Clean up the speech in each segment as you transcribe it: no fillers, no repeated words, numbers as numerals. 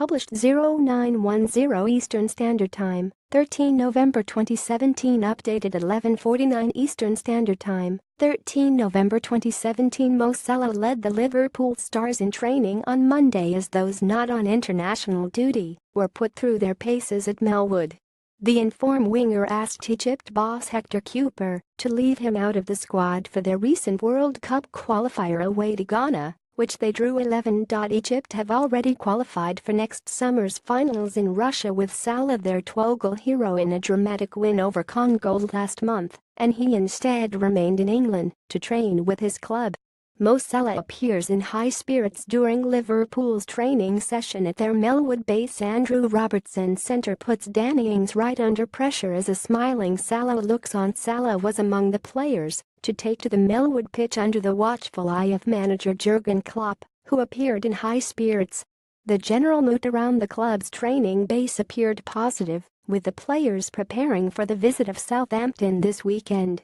published 0910 Eastern Standard Time, 13 November 2017. Updated 11:49 Eastern Standard Time, 13 November 2017. Mo Salah led the Liverpool stars in training on Monday as those not on international duty were put through their paces at Melwood. The informed winger asked Egypt boss Hector Cuper to leave him out of the squad for their recent World Cup qualifier away to Ghana, which they drew 11. Egypt have already qualified for next summer's finals in Russia with Salah their twogoal hero in a dramatic win over Congo last month, and he instead remained in England to train with his club. Mo Salah appears in high spirits during Liverpool's training session at their Melwood base. Andrew Robertson centre puts Danny Ings right under pressure as a smiling Salah looks on. Salah was among the players to take to the Melwood pitch under the watchful eye of manager Jurgen Klopp, who appeared in high spirits. The general mood around the club's training base appeared positive, with the players preparing for the visit of Southampton this weekend.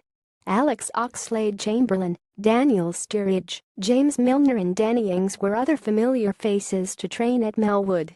Alex Oxlade-Chamberlain, Daniel Sturridge, James Milner and Danny Ings were other familiar faces to train at Melwood.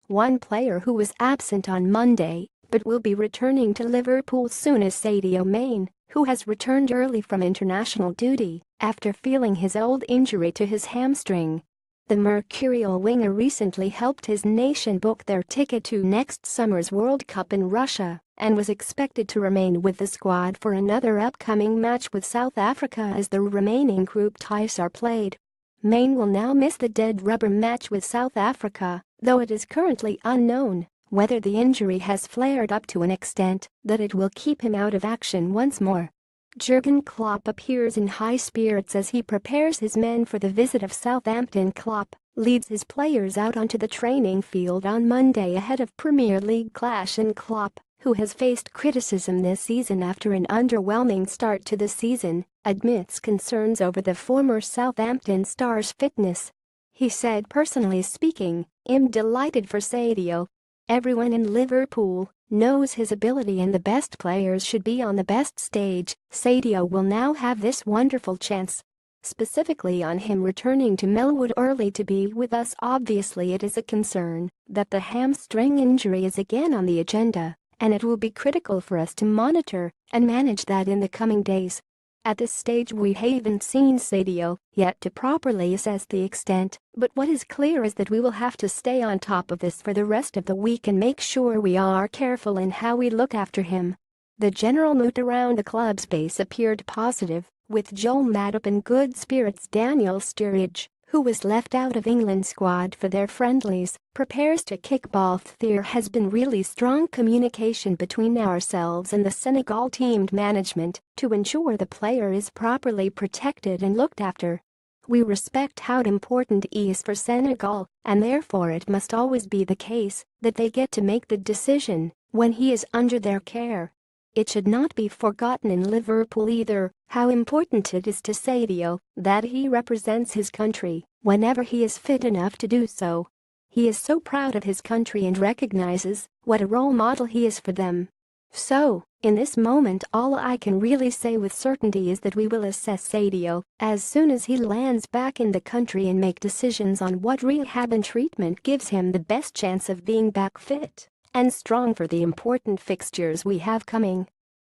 One player who was absent on Monday but will be returning to Liverpool soon is Sadio Mane, who has returned early from international duty after feeling his old injury to his hamstring. The mercurial winger recently helped his nation book their ticket to next summer's World Cup in Russia and was expected to remain with the squad for another upcoming match with South Africa as the remaining group ties are played. Mane will now miss the dead rubber match with South Africa, though it is currently unknown whether the injury has flared up to an extent that it will keep him out of action once more. Jurgen Klopp appears in high spirits as he prepares his men for the visit of Southampton. Klopp leads his players out onto the training field on Monday ahead of Premier League clash, and Klopp, who has faced criticism this season after an underwhelming start to the season, admits concerns over the former Southampton star's fitness. He said, "Personally speaking, I'm delighted for Sadio. Everyone in Liverpool knows his ability and the best players should be on the best stage. Sadio will now have this wonderful chance. Specifically on him returning to Melwood early to be with us. Obviously it is a concern that the hamstring injury is again on the agenda, and it will be critical for us to monitor and manage that in the coming days. At this stage we haven't seen Sadio yet to properly assess the extent, but what is clear is that we will have to stay on top of this for the rest of the week and make sure we are careful in how we look after him." The general mood around the club's base appeared positive, with Joel Matip in good spirits. Daniel Sturridge, who was left out of England's squad for their friendlies, prepares to kick ball. There has been really strong communication between ourselves and the Senegal team management to ensure the player is properly protected and looked after. We respect how important he is for Senegal, and therefore it must always be the case that they get to make the decision when he is under their care. It should not be forgotten in Liverpool either how important it is to Sadio that he represents his country whenever he is fit enough to do so. He is so proud of his country and recognizes what a role model he is for them. So, in this moment all I can really say with certainty is that we will assess Sadio as soon as he lands back in the country and make decisions on what rehab and treatment gives him the best chance of being back fit and strong for the important fixtures we have coming."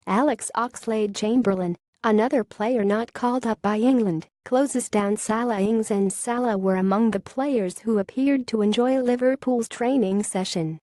Alex Oxlade-Chamberlain, another player not called up by England, closes down Salah. Ings and Salah were among the players who appeared to enjoy Liverpool's training session.